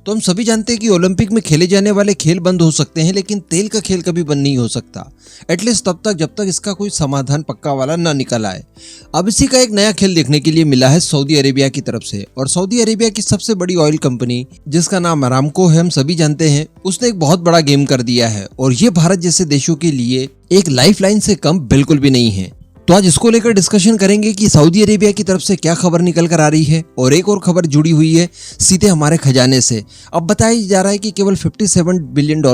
तो हम सभी जानते हैं कि ओलंपिक में खेले जाने वाले खेल बंद हो सकते हैं, लेकिन तेल का खेल कभी बंद नहीं हो सकता, एटलीस्ट तब तक जब तक इसका कोई समाधान पक्का वाला ना निकल आए। अब इसी का एक नया खेल देखने के लिए मिला है सऊदी अरेबिया की तरफ से, और सऊदी अरेबिया की सबसे बड़ी ऑयल कंपनी जिसका नाम अरामको है, हम सभी जानते हैं, उसने एक बहुत बड़ा गेम कर दिया है और ये भारत जैसे देशों के लिए एक लाइफलाइन से कम बिल्कुल भी नहीं है। तो आज इसको लेकर डिस्कशन करेंगे कि सऊदी अरेबिया की तरफ से क्या खबर निकल कर आ रही है, और एक और खबर जुड़ी हुई है सीधे हमारे खजाने से। अब बताया जा रहा है कि केवल $57 बिलियन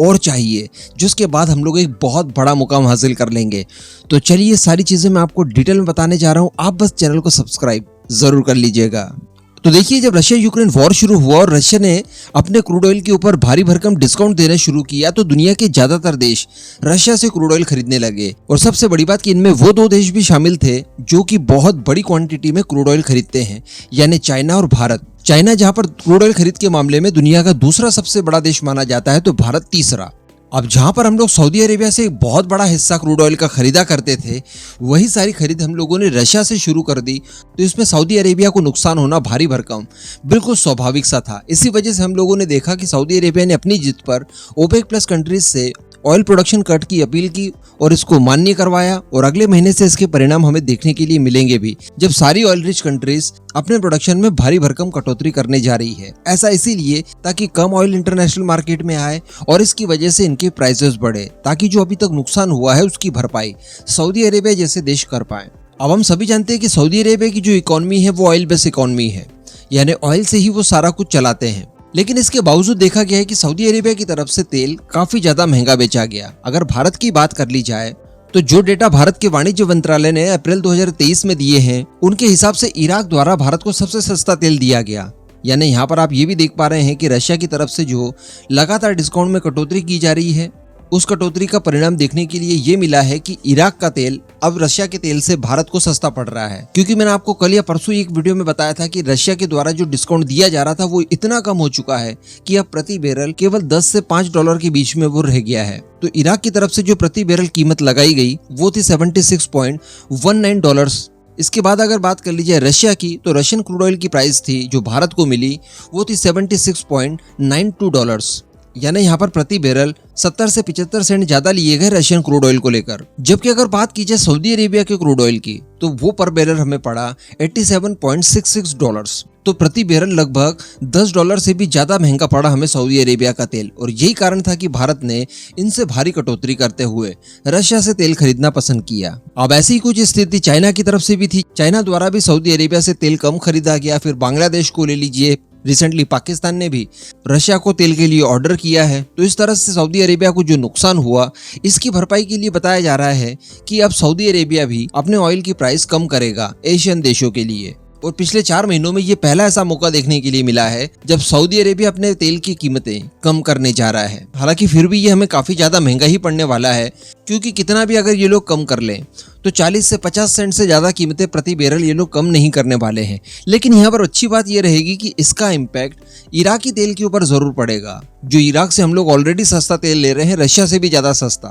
और चाहिए, जिसके बाद हम लोग एक बहुत बड़ा मुकाम हासिल कर लेंगे। तो चलिए सारी चीजें मैं आपको डिटेल में बताने जा रहा हूँ, आप बस चैनल को सब्सक्राइब जरूर कर लीजिएगा। तो देखिए, जब रशिया यूक्रेन वॉर शुरू हुआ और रशिया ने अपने क्रूड ऑयल के ऊपर भारी भरकम डिस्काउंट देना शुरू किया, तो दुनिया के ज्यादातर देश रशिया से क्रूड ऑयल खरीदने लगे। और सबसे बड़ी बात कि इनमें वो दो देश भी शामिल थे जो कि बहुत बड़ी क्वांटिटी में क्रूड ऑयल खरीदते हैं, यानी चाइना और भारत। चाइना जहां पर क्रूड ऑयल खरीद के मामले में दुनिया का दूसरा सबसे बड़ा देश माना जाता है, तो भारत तीसरा। अब जहां पर हम लोग सऊदी अरेबिया से एक बहुत बड़ा हिस्सा क्रूड ऑयल का खरीदा करते थे, वही सारी खरीद हम लोगों ने रशिया से शुरू कर दी, तो इसमें सऊदी अरेबिया को नुकसान होना भारी भरकम बिल्कुल स्वाभाविक सा था। इसी वजह से हम लोगों ने देखा कि सऊदी अरेबिया ने अपनी जिद पर ओपेक प्लस कंट्रीज से ऑयल प्रोडक्शन कट की अपील की और इसको मान्य करवाया, और अगले महीने से इसके परिणाम हमें देखने के लिए मिलेंगे भी, जब सारी ऑयल रिच कंट्रीज अपने प्रोडक्शन में भारी भरकम कटौती करने जा रही है। ऐसा इसीलिए ताकि कम ऑयल इंटरनेशनल मार्केट में आए और इसकी वजह से इनके प्राइसेस बढ़े, ताकि जो अभी तक नुकसान हुआ है उसकी भरपाई सऊदी अरेबिया जैसे देश कर पाए। अब हम सभी जानते हैं कि सऊदी अरेबिया की जो इकोनॉमी है वो ऑयल बेस्ड इकोनॉमी है, यानी ऑयल से ही वो सारा कुछ चलाते हैं। लेकिन इसके बावजूद देखा गया है कि सऊदी अरेबिया की तरफ से तेल काफी ज्यादा महंगा बेचा गया। अगर भारत की बात कर ली जाए तो जो डेटा भारत के वाणिज्य मंत्रालय ने अप्रैल 2023 में दिए हैं, उनके हिसाब से इराक द्वारा भारत को सबसे सस्ता तेल दिया गया। यानी यहाँ पर आप ये भी देख पा रहे हैं कि रशिया की तरफ से जो लगातार डिस्काउंट में कटौती की जा रही है, उस कटौती का परिणाम देखने के लिए ये मिला है कि इराक का तेल अब रशिया के तेल से भारत को सस्ता पड़ रहा है। क्योंकि मैंने आपको कल या परसों एक वीडियो में बताया था कि रशिया के द्वारा जो डिस्काउंट दिया जा रहा था वो इतना कम हो चुका है कि अब प्रति बैरल केवल 10 से $5 के बीच में वो रह गया है। तो इराक की तरफ से जो प्रति बैरल कीमत लगाई गई वो थी $76.19। इसके बाद अगर बात कर लीजिए रशिया की, तो रशियन क्रूड ऑयल की प्राइस थी जो भारत को मिली वो थी $76.92, यानी यहाँ पर प्रति बैरल 70 से 75 सेंट ज्यादा लिए गए रशियन क्रूड ऑयल को लेकर। जबकि अगर बात की जाए सऊदी अरेबिया के क्रूड ऑयल की, तो वो पर बैरल हमें पड़ा $87.66। तो प्रति बैरल लगभग $10 से भी ज्यादा महंगा पड़ा हमें सऊदी अरेबिया का तेल। और यही कारण था कि भारत ने इनसे भारी कटौती करते हुए रशिया से तेल खरीदना पसंद किया। अब ऐसी ही कुछ स्थिति चाइना की तरफ से भी थी। चाइना द्वारा भी सऊदी अरेबिया से तेल कम खरीदा गया। फिर बांग्लादेश को ले लीजिए, रिसेंटली पाकिस्तान ने भी रशिया को तेल के लिए ऑर्डर किया है। तो इस तरह से सऊदी अरेबिया को जो नुकसान हुआ, इसकी भरपाई के लिए बताया जा रहा है कि अब सऊदी अरेबिया भी अपने ऑयल की प्राइस कम करेगा एशियन देशों के लिए। और पिछले 4 महीनों में ये पहला ऐसा मौका देखने के लिए मिला है जब सऊदी अरेबिया अपने तेल की कीमतें कम करने जा रहा है। हालांकि फिर भी ये हमें काफी ज्यादा महंगा ही पड़ने वाला है, क्योंकि कितना भी अगर ये लोग कम कर लें तो 40 से 50 सेंट से ज्यादा कीमतें प्रति बैरल ये लोग कम नहीं करने वाले हैं। लेकिन यहाँ पर अच्छी बात ये रहेगी कि इसका इम्पैक्ट इराकी तेल के ऊपर जरूर पड़ेगा। जो इराक से हम लोग ऑलरेडी सस्ता तेल ले रहे हैं, रशिया से भी ज्यादा सस्ता,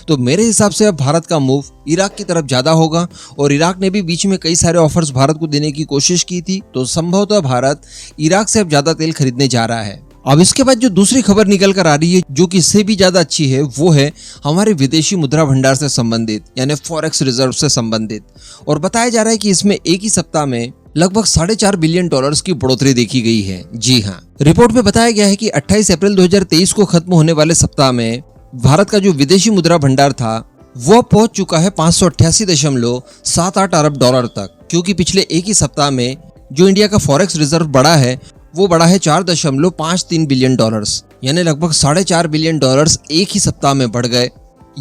तो मेरे हिसाब से अब भारत का मूव इराक की तरफ ज्यादा होगा। और इराक ने भी बीच में कई सारे ऑफर्स भारत को देने की कोशिश की थी, तो संभवतः भारत इराक से अब ज्यादा तेल खरीदने जा रहा है। अब इसके बाद जो दूसरी खबर निकल कर आ रही है, जो कि इससे भी ज्यादा अच्छी है, वो है हमारे विदेशी मुद्रा भंडार से संबंधित, यानी फॉरेक्स रिजर्व से संबंधित। और बताया जा रहा है कि इसमें एक ही सप्ताह में लगभग $4.5 बिलियन की बढ़ोतरी देखी गई है। जी हाँ, रिपोर्ट में बताया गया है कि 28 अप्रैल 2023 को खत्म होने वाले सप्ताह में भारत का जो विदेशी मुद्रा भंडार था वो पहुंच चुका है $588.78 अरब तक। क्योंकि पिछले एक ही सप्ताह में जो इंडिया का फॉरेक्स रिजर्व बढ़ा है वो बढ़ा है $4.53 बिलियन, यानी लगभग $4.5 बिलियन एक ही सप्ताह में बढ़ गए।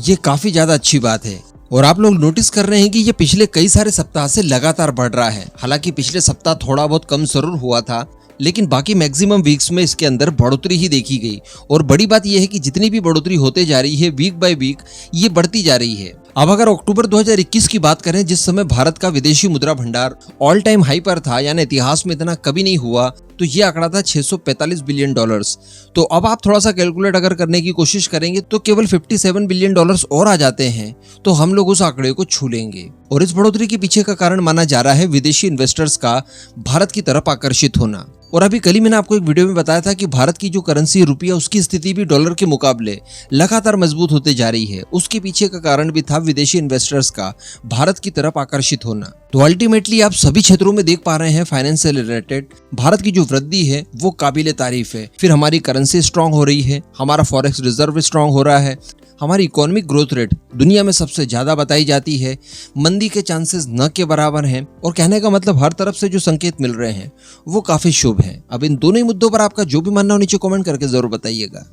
ये काफी ज्यादा अच्छी बात है। और आप लोग नोटिस कर रहे हैं कि ये पिछले कई सारे सप्ताह से लगातार बढ़ रहा है। हालांकि पिछले सप्ताह थोड़ा बहुत कम जरूर हुआ था, लेकिन बाकी मैक्सिमम वीक्स में इसके अंदर बढ़ोतरी ही देखी गई। और बड़ी बात यह है कि जितनी भी बढ़ोतरी होते जा रही है वीक बाय वीक ये बढ़ती जा रही है। अब अगर अक्टूबर 2021 की बात करें, जिस समय भारत का विदेशी मुद्रा भंडार ऑल टाइम हाई पर था, यानी इतिहास में इतना कभी नहीं हुआ, तो ये आंकड़ा था 645 बिलियन डॉलर्स। तो अब आप थोड़ा सा कैलकुलेट अगर करने की कोशिश करेंगे तो केवल 57 बिलियन डॉलर्स और आ जाते हैं, तो हम लोग उस आंकड़े को छू लेंगे। और इस बढ़ोतरी के पीछे का कारण माना जा रहा है विदेशी इन्वेस्टर्स का भारत की तरफ आकर्षित होना। और अभी कल ही मैंने आपको एक वीडियो में बताया था कि भारत की जो करेंसी रुपया, उसकी स्थिति भी डॉलर के मुकाबले लगातार मजबूत होते जा रही है। उसके पीछे का कारण भी था विदेशी इन्वेस्टर्स का भारत की तरफ आकर्षित होना। तो अल्टीमेटली आप सभी क्षेत्रों में देख पा रहे हैं फाइनेंस से रिलेटेड भारत की जो वृद्धि है वो काबिले तारीफ है। फिर हमारी करेंसी स्ट्रांग हो रही है, हमारा फॉरेक्स रिजर्व स्ट्रांग हो रहा है, हमारी इकोनॉमिक ग्रोथ रेट दुनिया में सबसे ज्यादा बताई जाती है, मंदी के चांसेस न के बराबर हैं, और कहने का मतलब हर तरफ से जो संकेत मिल रहे हैं वो काफी शुभ हैं। अब इन दोनों ही मुद्दों पर आपका जो भी मानना हो नीचे कमेंट करके जरूर बताइएगा।